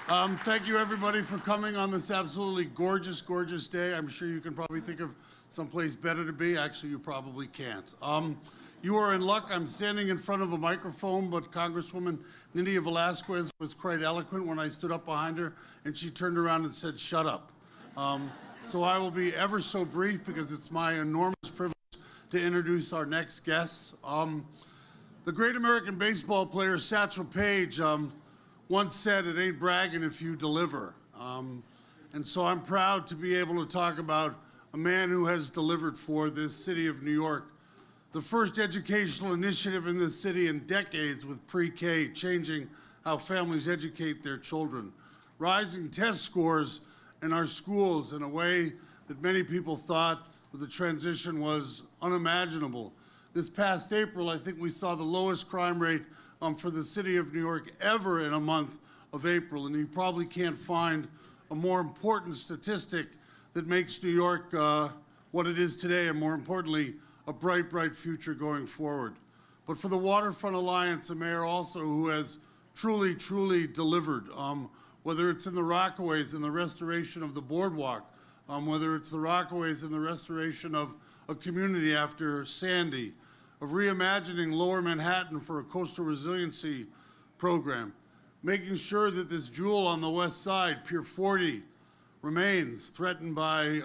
Thank you, everybody, for coming on this absolutely gorgeous, gorgeous day. I'm sure you can probably think of someplace better to be. Actually, you probably can't. You are in luck. I'm standing in front of a microphone, but Congresswoman Nydia Velázquez was quite eloquent when I stood up behind her, and she turned around and said, "Shut up." So I will be ever so brief because it's my enormous privilege to introduce our next guests. The great American baseball player Satchel Paige once said, "It ain't bragging if you deliver." And so I'm proud to be able to talk about a man who has delivered for this city of New York. The first educational initiative in this city in decades with pre-K, changing how families educate their children. Rising test scores in our schools in a way that many people thought the transition was unimaginable. This past April, I think we saw the lowest crime rate for the city of New York ever in a month of April, and you probably can't find a more important statistic that makes New York what it is today, and more importantly, a bright, bright future going forward. But for the Waterfront Alliance, a mayor also who has truly, truly delivered, whether it's in the Rockaways and the restoration of the boardwalk, whether it's the Rockaways and the restoration of a community after Sandy, of reimagining Lower Manhattan for a coastal resiliency program, making sure that this jewel on the west side, Pier 40, remains threatened by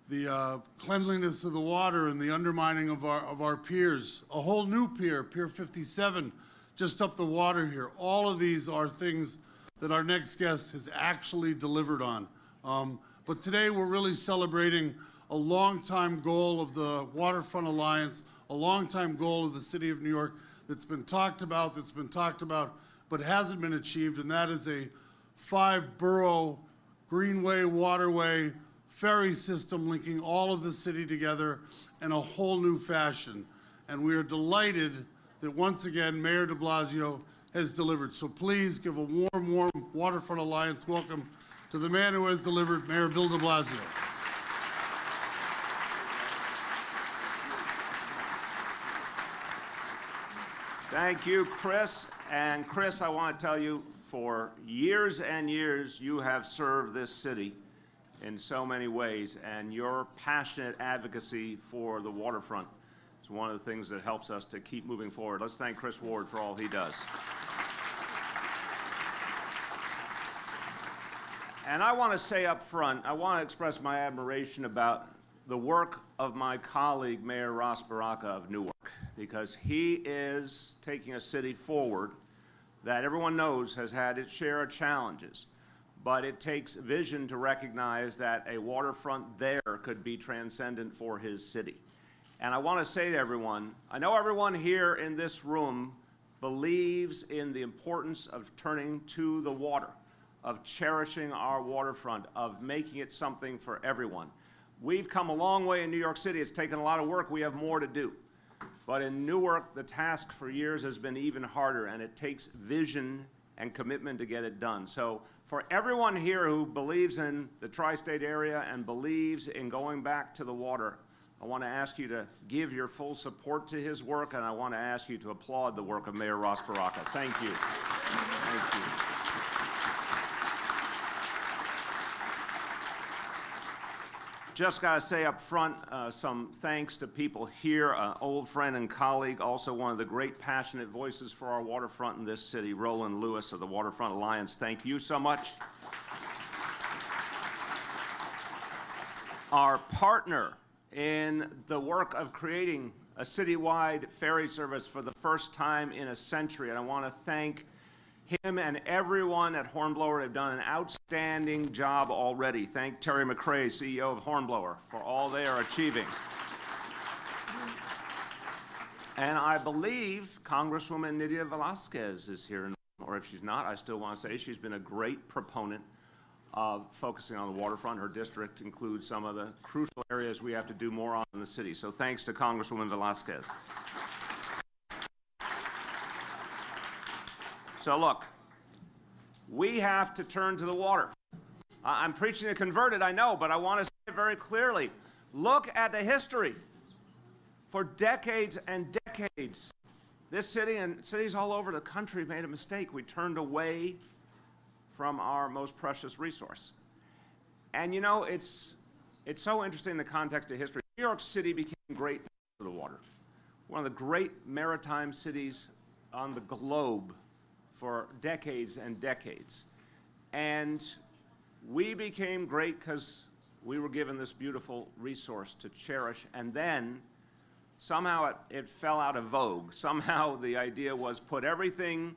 the cleanliness of the water and the undermining of our piers. A whole new pier, Pier 57, just up the water here. All of these are things that our next guest has actually delivered on. But today we're really celebrating a long-time goal of the Waterfront Alliance, a long-time goal of the city of New York that's been talked about, but hasn't been achieved, and that is a 5-borough greenway, waterway, ferry system linking all of the city together in a whole new fashion. And we are delighted that once again, Mayor de Blasio has delivered. So please give a warm, warm Waterfront Alliance welcome to the man who has delivered, Mayor Bill de Blasio. Thank you, Chris. And Chris, I want to tell you, for years and years, you have served this city in so many ways, and your passionate advocacy for the waterfront is one of the things that helps us to keep moving forward. Let's thank Chris Ward for all he does. And I want to say up front, I want to express my admiration about the work of my colleague, Mayor Ras Baraka of Newark, because he is taking a city forward that everyone knows has had its share of challenges. But it takes vision to recognize that a waterfront there could be transcendent for his city. And I want to say to everyone, I know everyone here in this room believes in the importance of turning to the water, of cherishing our waterfront, of making it something for everyone. We've come a long way in New York City. It's taken a lot of work. We have more to do. But in Newark, the task for years has been even harder, and it takes vision and commitment to get it done. So for everyone here who believes in the tri-state area and believes in going back to the water, I want to ask you to give your full support to his work, and I want to ask you to applaud the work of Mayor Ras Baraka. Thank you. Thank you. Just got to say up front, some thanks to people here, old friend and colleague, also one of the great passionate voices for our waterfront in this city, Roland Lewis of the Waterfront Alliance. Thank you so much. Our partner in the work of creating a citywide ferry service for the first time in a century, and I want to thank him and everyone at Hornblower have done an outstanding job already. Thank Terry McRae, CEO of Hornblower, for all they are achieving. And I believe Congresswoman Nydia Velázquez is here, or if she's not, I still want to say she's been a great proponent of focusing on the waterfront. Her district includes some of the crucial areas we have to do more on in the city. So thanks to Congresswoman Velázquez. So look, we have to turn to the water. I'm preaching to converted, I know, but I want to say it very clearly. Look at the history. For decades and decades, this city and cities all over the country made a mistake. We turned away from our most precious resource. And you know, it's so interesting in the context of history. New York City became great for the water. One of the great maritime cities on the globe for decades and decades. And we became great because we were given this beautiful resource to cherish, and then somehow it fell out of vogue. Somehow the idea was put everything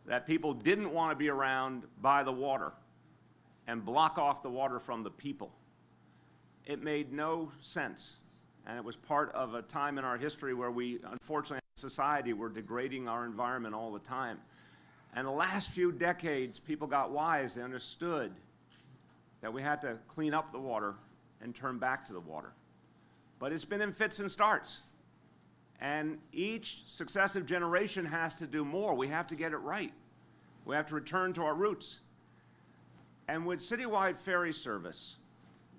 that people didn't want to be around by the water and block off the water from the people. It made no sense. And it was part of a time in our history where we, unfortunately, as a society, were degrading our environment all the time. And the last few decades, people got wise. They understood that we had to clean up the water and turn back to the water. But it's been in fits and starts. And each successive generation has to do more. We have to get it right. We have to return to our roots. And with citywide ferry service,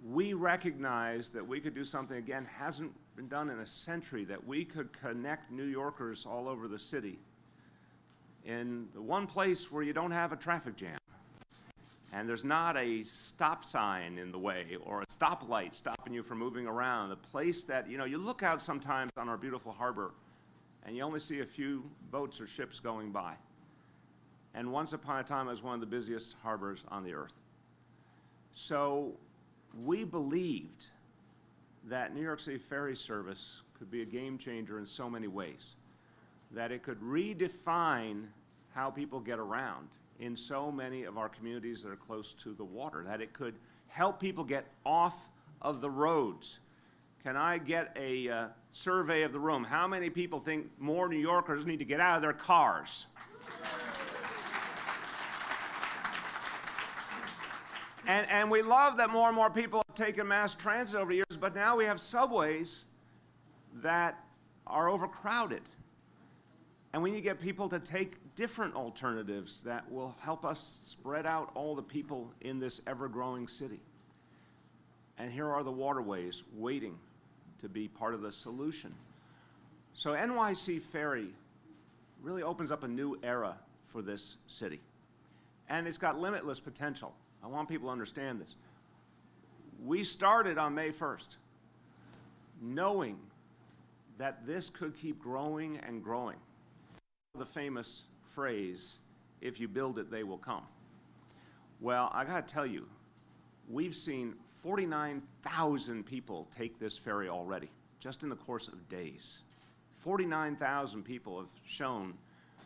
we recognize that we could do something, again, hasn't been done in a century, that we could connect New Yorkers all over the city in the one place where you don't have a traffic jam. And there's not a stop sign in the way or a stoplight stopping you from moving around. The place that, you know, you look out sometimes on our beautiful harbor and you only see a few boats or ships going by. And once upon a time, it was one of the busiest harbors on the earth. So we believed that New York City ferry service could be a game changer in so many ways, that it could redefine how people get around in so many of our communities that are close to the water, that it could help people get off of the roads. Can I get a survey of the room? How many people think more New Yorkers need to get out of their cars? And we love that more and more people have taken mass transit over the years, but now we have subways that are overcrowded. And we need to get people to take different alternatives that will help us spread out all the people in this ever-growing city. And here are the waterways waiting to be part of the solution. So NYC Ferry really opens up a new era for this city. And it's got limitless potential. I want people to understand this. We started on May 1st, knowing that this could keep growing and growing. The famous phrase, if you build it, they will come. Well, I gotta tell you, we've seen 49,000 people take this ferry already, just in the course of days. 49,000 people have shown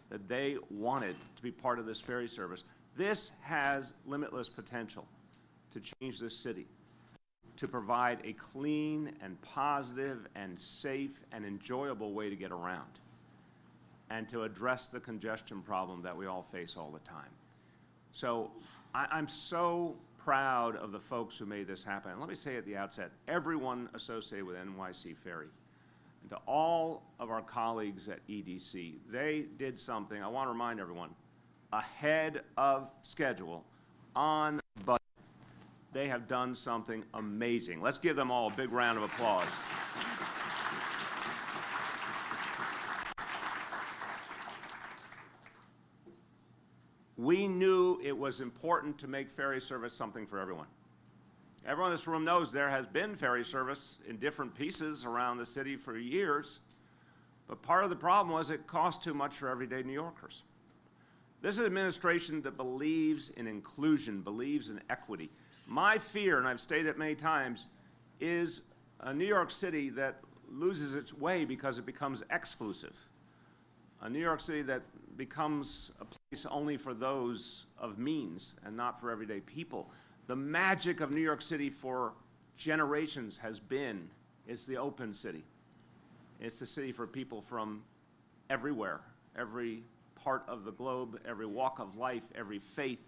that they wanted to be part of this ferry service. This has limitless potential to change this city, to provide a clean and positive and safe and enjoyable way to get around, and to address the congestion problem that we all face all the time. So I'm so proud of the folks who made this happen. And let me say at the outset, everyone associated with NYC Ferry, and to all of our colleagues at EDC, they did something, I want to remind everyone, ahead of schedule, on budget. They have done something amazing. Let's give them all a big round of applause. We knew it was important to make ferry service something for everyone. Everyone in this room knows there has been ferry service in different pieces around the city for years, but part of the problem was it cost too much for everyday New Yorkers. This is an administration that believes in inclusion, believes in equity. My fear, and I've stated it many times, is a New York City that loses its way because it becomes exclusive. A New York City that becomes a place only for those of means and not for everyday people. The magic of New York City for generations has been, it's the open city. It's the city for people from everywhere, every part of the globe, every walk of life, every faith.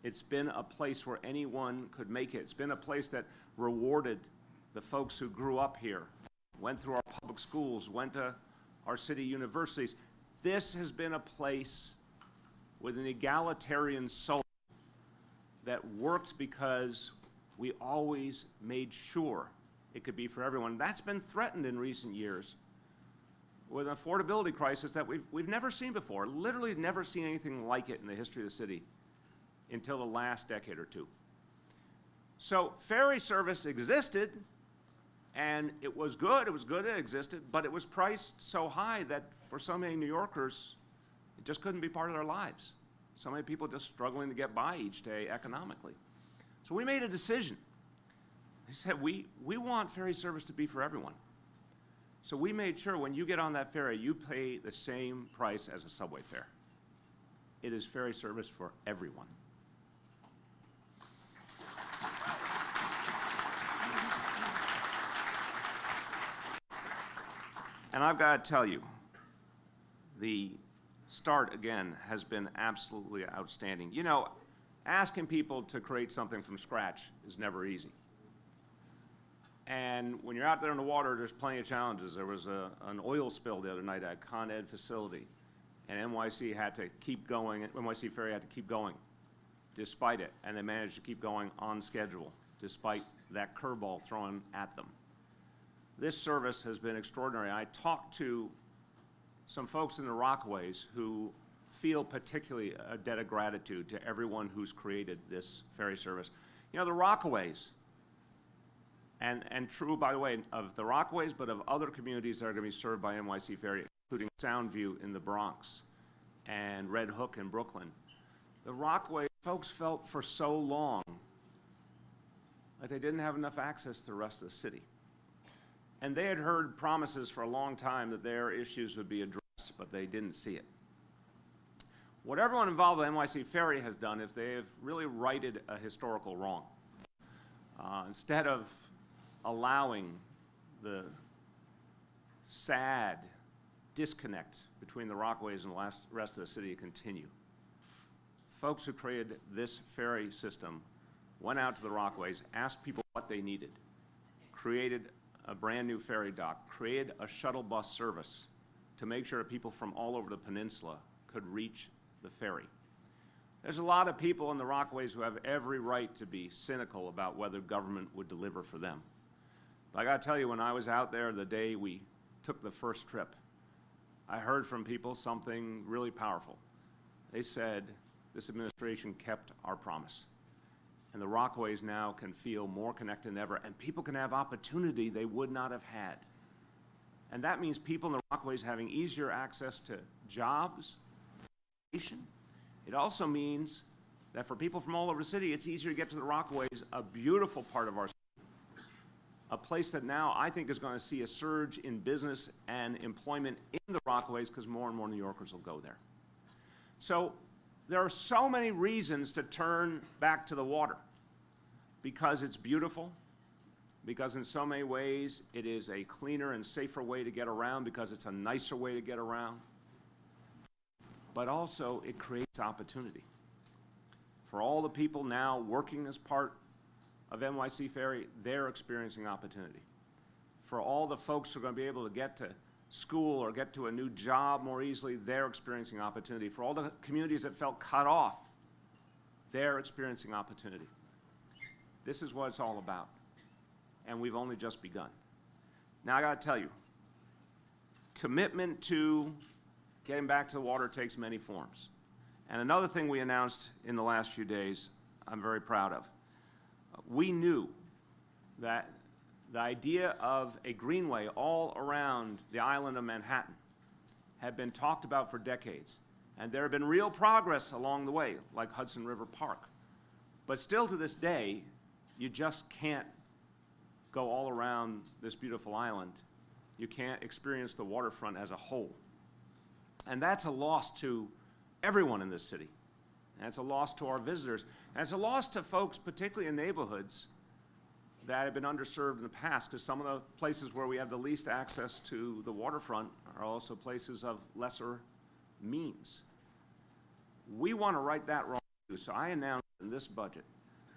It's been a place where anyone could make it. It's been a place that rewarded the folks who grew up here, went through our public schools, went to our city universities. This has been a place with an egalitarian soul that worked because we always made sure it could be for everyone. That's been threatened in recent years with an affordability crisis that we've never seen before, literally never seen anything like it in the history of the city until the last decade or two. So ferry service existed, and it was good, it existed, but it was priced so high that for so many New Yorkers, it just couldn't be part of their lives. So many people just struggling to get by each day economically. So we made a decision. We said, we want ferry service to be for everyone. So we made sure when you get on that ferry, you pay the same price as a subway fare. It is ferry service for everyone. And I've got to tell you, the start, again, has been absolutely outstanding. You know, asking people to create something from scratch is never easy. And when you're out there in the water, there's plenty of challenges. There was an oil spill the other night at a Con Ed facility, and NYC had to keep going, NYC Ferry had to keep going despite it, and they managed to keep going on schedule despite that curveball thrown at them. This service has been extraordinary. I talked to some folks in the Rockaways who feel particularly a debt of gratitude to everyone who's created this ferry service. You know, the Rockaways, and true, by the way, of the Rockaways, but of other communities that are going to be served by NYC Ferry, including Soundview in the Bronx and Red Hook in Brooklyn. The Rockaways folks felt for so long that they didn't have enough access to the rest of the city. And they had heard promises for a long time that their issues would be addressed, but they didn't see it. What everyone involved with NYC Ferry has done is they have really righted a historical wrong. Instead of allowing the sad disconnect between the Rockaways and the rest of the city to continue, folks who created this ferry system went out to the Rockaways, asked people what they needed, created a brand new ferry dock, created a shuttle bus service to make sure that people from all over the peninsula could reach the ferry. There's a lot of people in the Rockaways who have every right to be cynical about whether government would deliver for them. But I gotta tell you, when I was out there the day we took the first trip, I heard from people something really powerful. They said, this administration kept our promise. And the Rockaways now can feel more connected than ever, and people can have opportunity they would not have had. And that means people in the Rockaways having easier access to jobs, education. It also means that for people from all over the city, it's easier to get to the Rockaways, a beautiful part of our city, a place that now I think is going to see a surge in business and employment in the Rockaways because more and more New Yorkers will go there. So there are so many reasons to turn back to the water, because it's beautiful, because in so many ways it is a cleaner and safer way to get around, because it's a nicer way to get around, but also it creates opportunity. For all the people now working as part of NYC Ferry, they're experiencing opportunity. For all the folks who are going to be able to get to school or get to a new job more easily, they're experiencing opportunity. For all the communities that felt cut off, they're experiencing opportunity. This is what it's all about, and we've only just begun. Now I got to tell you, commitment to getting back to the water takes many forms. And another thing we announced in the last few days, I'm very proud of. We knew that the idea of a greenway all around the island of Manhattan had been talked about for decades. And there have been real progress along the way, like Hudson River Park. But still to this day, you just can't go all around this beautiful island. You can't experience the waterfront as a whole. And that's a loss to everyone in this city. And it's a loss to our visitors. And it's a loss to folks, particularly in neighborhoods that have been underserved in the past, because some of the places where we have the least access to the waterfront are also places of lesser means. We want to right that wrong too. So I announced in this budget,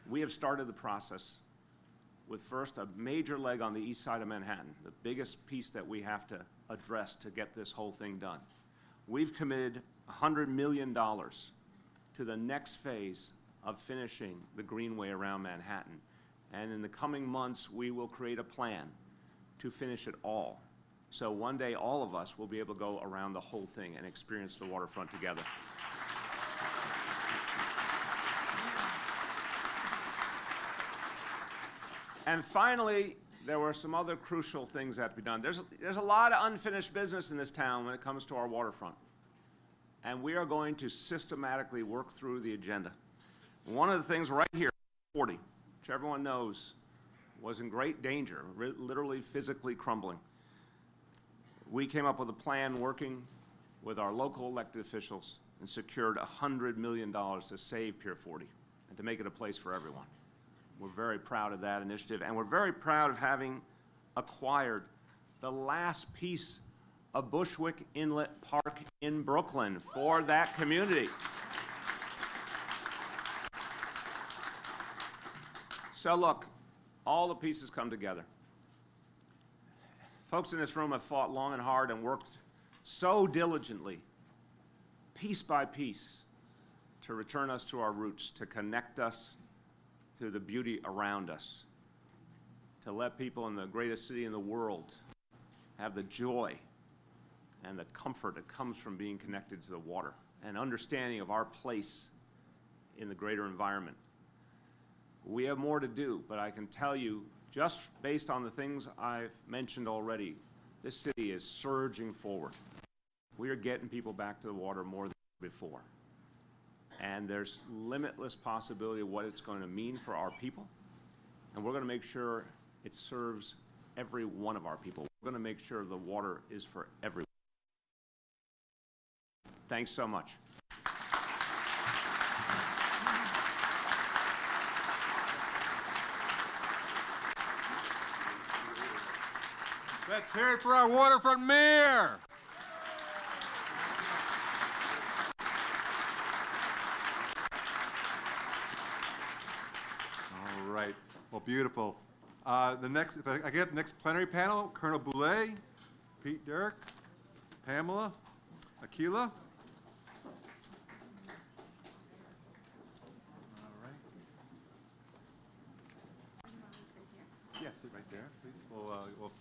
we have started the process with first a major leg on the east side of Manhattan, the biggest piece that we have to address to get this whole thing done. We've committed $100 million to the next phase of finishing the greenway around Manhattan. And in the coming months, we will create a plan to finish it all. So one day, all of us will be able to go around the whole thing and experience the waterfront together. And finally, there were some other crucial things that had to be done. There's a lot of unfinished business in this town when it comes to our waterfront. And we are going to systematically work through the agenda. One of the things right here, 40, which everyone knows, was in great danger, literally physically crumbling. We came up with a plan working with our local elected officials and secured $100 million to save Pier 40 and to make it a place for everyone. We're very proud of that initiative, and we're very proud of having acquired the last piece of Bushwick Inlet Park in Brooklyn for that community. So look, all the pieces come together. Folks in this room have fought long and hard and worked so diligently, piece by piece, to return us to our roots, to connect us to the beauty around us, to let people in the greatest city in the world have the joy and the comfort that comes from being connected to the water and understanding of our place in the greater environment. We have more to do, but I can tell you, just based on the things I've mentioned already, this city is surging forward. We are getting people back to the water more than before. And there's limitless possibility of what it's going to mean for our people. And we're going to make sure it serves every one of our people. We're going to make sure the water is for everyone. Thanks so much. Let's hear it for our waterfront mayor. All right. Well, beautiful. The next, if I get the next plenary panel, Colonel Boulay, Pete Dirk, Pamela, Akila. All right. Yeah, sit right there, please. We'll